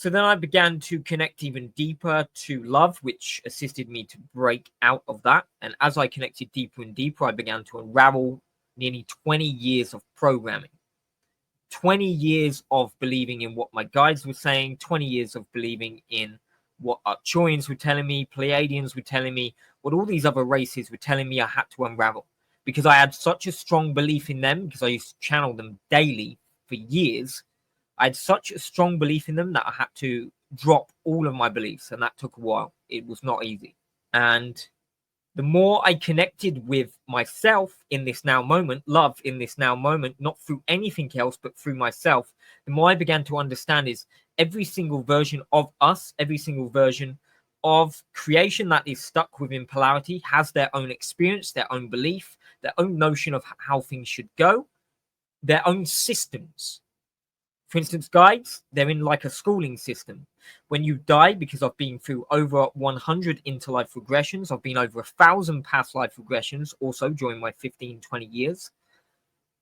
So then I began to connect even deeper to love, which assisted me to break out of that. And as I connected deeper and deeper, I began to unravel nearly 20 years of programming. 20 years of believing in what my guides were saying, 20 years of believing in what Arcturians were telling me, Pleiadians were telling me, what all these other races were telling me I had to unravel. Because I had such a strong belief in them, because I used to channel them daily for years. I had such a strong belief in them that I had to drop all of my beliefs, and that took a while. It was not easy. And the more I connected with myself in this now moment, love in this now moment, not through anything else, but through myself, the more I began to understand is every single version of us, every single version of creation that is stuck within polarity has their own experience, their own belief, their own notion of how things should go, their own systems. For instance, guides, they're in like a schooling system. When you die, because I've been through over 100 interlife regressions, I've been over 1,000 past life regressions also during my 15, 20 years.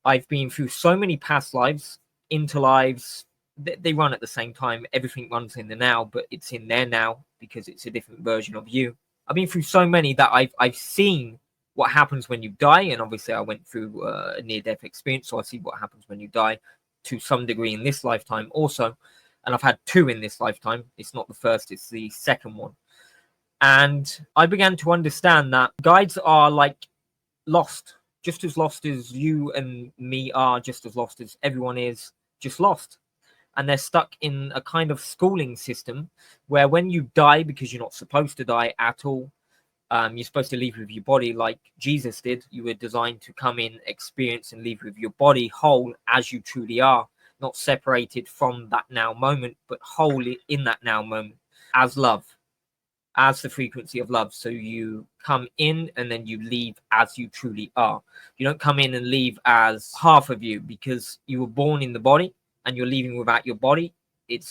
I've been through so many past lives, interlives, they run at the same time. Everything runs in the now, but it's in there now because it's a different version of you. I've been through so many that I've seen what happens when you die. And obviously I went through a near-death experience, so I see what happens when you die to some degree in this lifetime also. And I've had 2 in this lifetime. It's not the first, it's the second one. And I began to understand that guides are like lost, just as lost as you and me are, just as lost as everyone is, just lost. And they're stuck in a kind of schooling system where when you die, because you're not supposed to die at all, you're supposed to leave with your body like Jesus did. You were designed to come in, experience, and leave with your body whole as you truly are, not separated from that now moment, but wholly in that now moment as love, as the frequency of love. So you come in and then you leave as you truly are. You don't come in and leave as half of you, because you were born in the body and you're leaving without your body.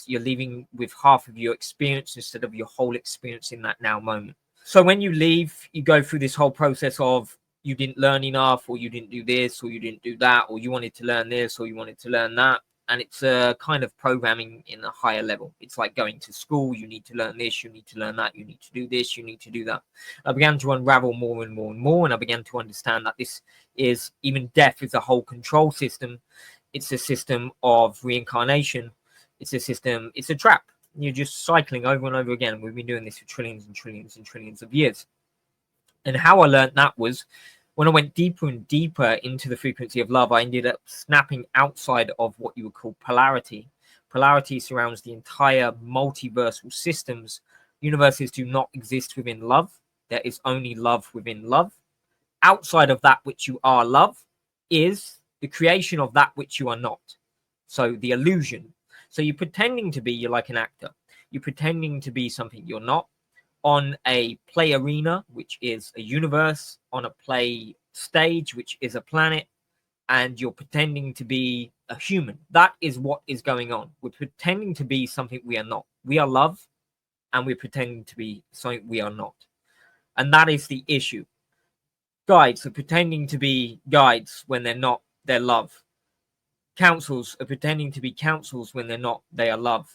You're leaving with half of your experience instead of your whole experience in that now moment. So when you leave, you go through this whole process of you didn't learn enough, or you didn't do this, or you didn't do that, or you wanted to learn this, or you wanted to learn that. And it's a kind of programming in a higher level. It's like going to school. You need to learn this, you need to learn that, you need to do this, you need to do that. I began to unravel more and more and more, and I began to understand that this is, even death is a whole control system. It's a system of reincarnation. It's a system, it's a trap. You're just cycling over and over again. We've been doing this for trillions and trillions and trillions of years. And how I learned that was when I went deeper and deeper into the frequency of love, I ended up snapping outside of what you would call polarity. Polarity surrounds the entire multiversal systems. Universes do not exist within love. There is only love within love. Outside of that which you are love is the creation of that which you are not. So the illusion. So you're pretending to be, you're like an actor. You're pretending to be something you're not on a play arena, which is a universe, on a play stage, which is a planet, and you're pretending to be a human. That is what is going on. We're pretending to be something we are not. We are love, and we're pretending to be something we are not. And that is the issue. Guides are pretending to be guides when they're not, they're love. Councils are pretending to be councils when they're not, they are love.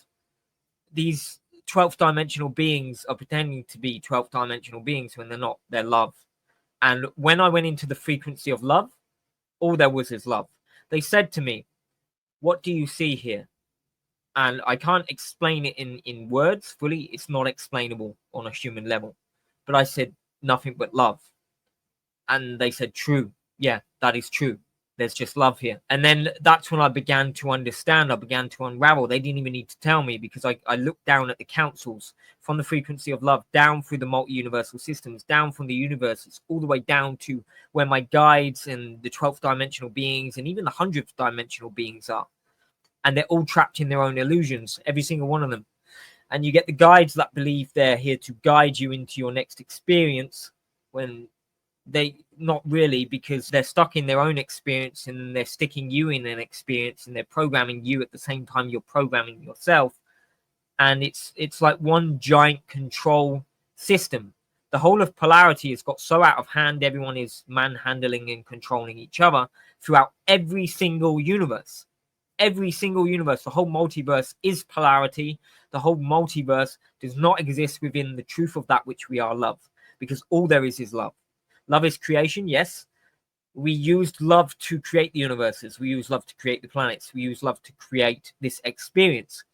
These 12th dimensional beings are pretending to be 12th dimensional beings when they're not, they're love. And when I went into the frequency of love, all there was is love. They said to me, what do you see here? And I can't explain it in words fully. It's not explainable on a human level. But I said, nothing but love. And they said, true. Yeah, that is true. There's just love here. And then that's when I began to understand. I began to unravel. They didn't even need to tell me, because I looked down at the councils from the frequency of love, down through the multi-universal systems, down from the universes, all the way down to where my guides and the 12th dimensional beings and even the 100th dimensional beings are. And they're all trapped in their own illusions, every single one of them. And you get the guides that believe they're here to guide you into your next experience, when they not really, because they're stuck in their own experience and they're sticking you in an experience and they're programming you at the same time you're programming yourself. And it's like one giant control system. The whole of polarity has got so out of hand. Everyone is manhandling and controlling each other throughout every single universe. every single universe, the whole multiverse is polarity. The whole multiverse does not exist within the truth of that which we are, love, because all there is love. Love is creation, yes. We used love to create the universes. We use love to create the planets. We use love to create this experience.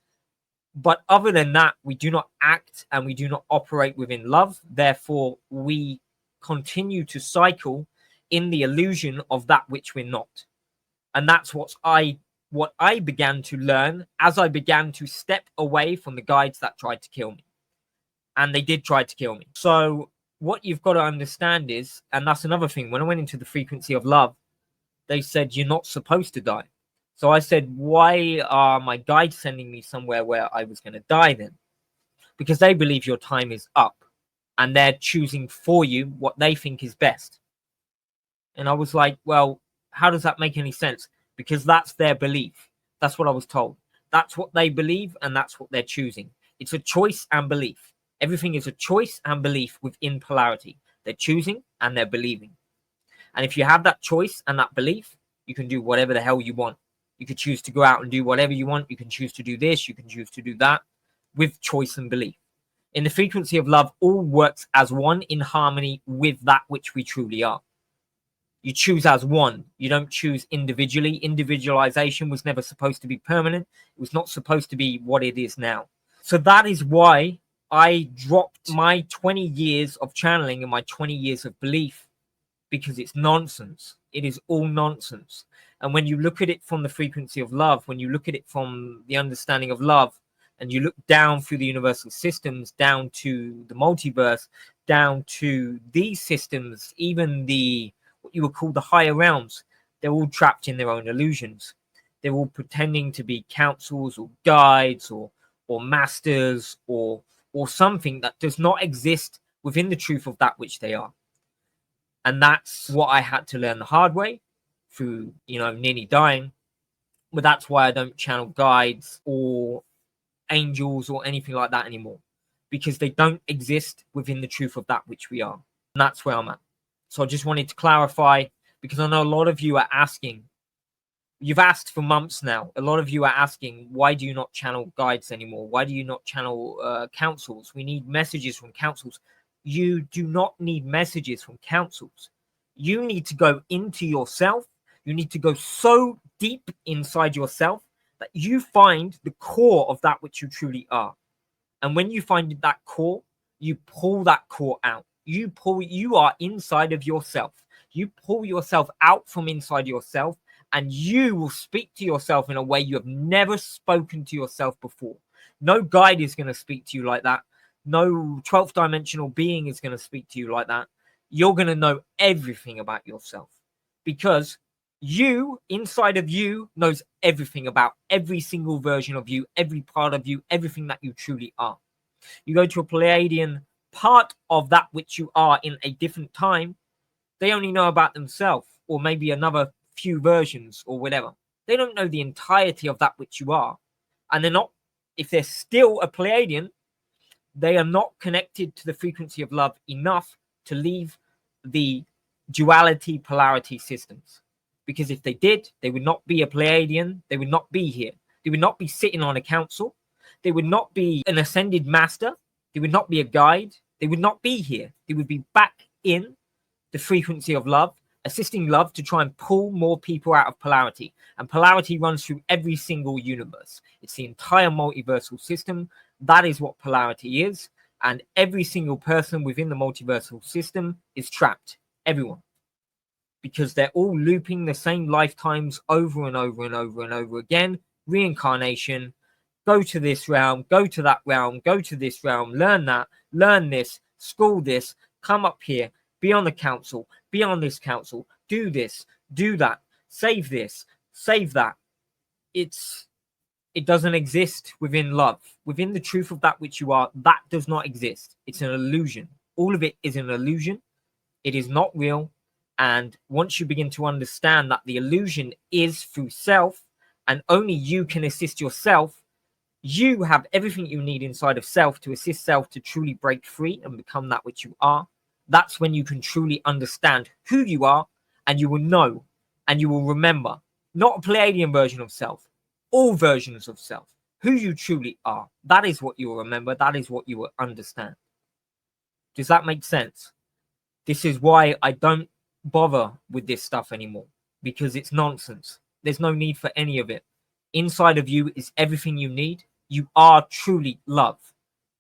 But other than that, we do not act and we do not operate within love. Therefore, we continue to cycle in the illusion of that which we're not. And that's what I began to learn as I began to step away from the guides that tried to kill me. And they did try to kill me. So what you've got to understand is, and that's another thing, when I went into the frequency of love, they said, you're not supposed to die. So I said, why are my guides sending me somewhere where I was going to die then? Because they believe your time is up and they're choosing for you what they think is best. And I was like, well, how does that make any sense? Because that's their belief. That's what I was told. That's what they believe and that's what they're choosing. It's a choice and belief. Everything is a choice and belief within polarity. They're choosing and they're believing. And if you have that choice and that belief, you can do whatever the hell you want. You could choose to go out and do whatever you want. You can choose to do this. You can choose to do that with choice and belief. In the frequency of love, all works as one in harmony with that which we truly are. You choose as one. You don't choose individually. Individualization was never supposed to be permanent. It was not supposed to be what it is now. So that is why I dropped my 20 years of channeling and my 20 years of belief, because it's nonsense. It is all nonsense. And when you look at it from the frequency of love, when you look at it from the understanding of love, and you look down through the universal systems, down to the multiverse, down to these systems, even the what you would call the higher realms, they're all trapped in their own illusions. They're all pretending to be councils or guides or masters or something that does not exist within the truth of that which they are. And that's what I had to learn the hard way through, nearly dying. But that's why I don't channel guides or angels or anything like that anymore, because they don't exist within the truth of that which we are. And that's where I'm at. So I just wanted to clarify, because I know a lot of you are asking, you've asked for months now, a lot of you are asking, why do you not channel guides anymore? Why do you not channel councils? We need messages from councils. You do not need messages from councils. You need to go into yourself. You need to go so deep inside yourself that you find the core of that which you truly are. And when you find that core, you pull that core out. You are inside of yourself. You pull yourself out from inside yourself, and you will speak to yourself in a way you have never spoken to yourself before. No guide is going to speak to you like that. No 12th dimensional being is going to speak to you like that. You're going to know everything about yourself, because you, inside of you, knows everything about every single version of you, every part of you, everything that you truly are. You go to a Pleiadian part of that which you are in a different time, they only know about themselves, or maybe another few versions or whatever. They don't know the entirety of that which you are. And they're not, if they're still a Pleiadian, they are not connected to the frequency of love enough to leave the duality polarity systems. Because if they did, they would not be a Pleiadian. They would not be here. They would not be sitting on a council. They would not be an ascended master. They would not be a guide. They would not be here. They would be back in the frequency of love, assisting love to try and pull more people out of polarity. And polarity runs through every single universe. It's the entire multiversal system. That is what polarity is. And every single person within the multiversal system is trapped. Everyone. Because they're all looping the same lifetimes over and over and over and over again. Reincarnation. Go to this realm, go to that realm, go to this realm, learn that, learn this, school this, come up here, be on the council, be on this council, do this, do that, save this, save that. It doesn't exist within love. Within the truth of that which you are, that does not exist. It's an illusion. All of it is an illusion. It is not real. And once you begin to understand that the illusion is through self, and only you can assist yourself, you have everything you need inside of self to assist self to truly break free and become that which you are. That's when you can truly understand who you are, and you will know and you will remember. Not a Pleiadian version of self, all versions of self, who you truly are. That is what you will remember. That is what you will understand. Does that make sense? This is why I don't bother with this stuff anymore, because it's nonsense. There's no need for any of it. Inside of you is everything you need. You are truly love.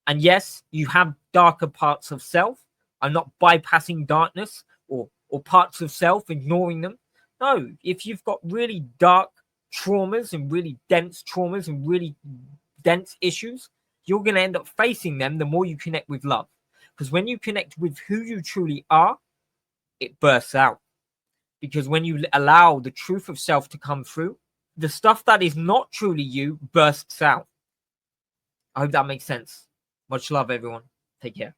And yes, you have darker parts of self. I'm not bypassing darkness or parts of self, ignoring them. No, if you've got really dark traumas and really dense traumas and really dense issues, you're going to end up facing them the more you connect with love. Because when you connect with who you truly are, it bursts out. Because when you allow the truth of self to come through, the stuff that is not truly you bursts out. I hope that makes sense. Much love, everyone. Take care.